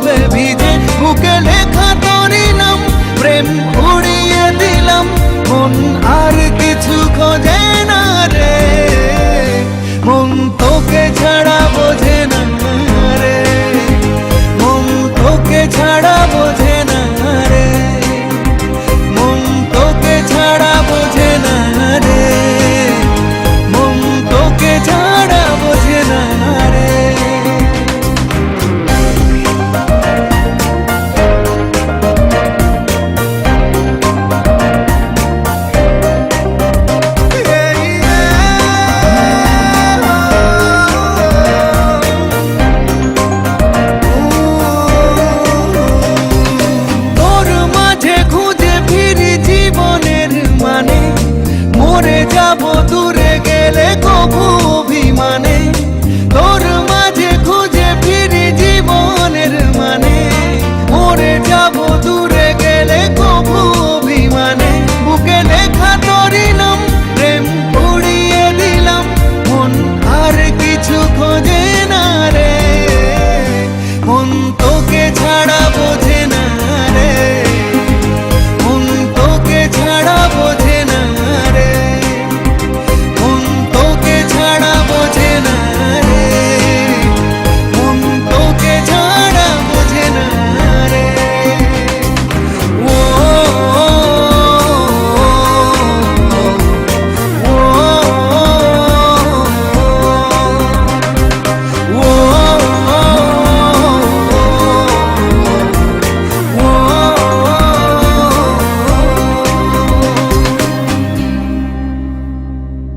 হবে ভিজে, বুকে লেখা তোরই নাম, প্রেম উড়িয়ে দিলাম, মন আর কিছু খোঁজে না রে, মন তোকে ছাড়া বোঝে না রে, মন তোকে ছাড়া বোঝে না রে, মন তোকে ছাড়া বোঝে না রে, মন তোকে ছাড়া বোঝে না রে। মরে যাবো।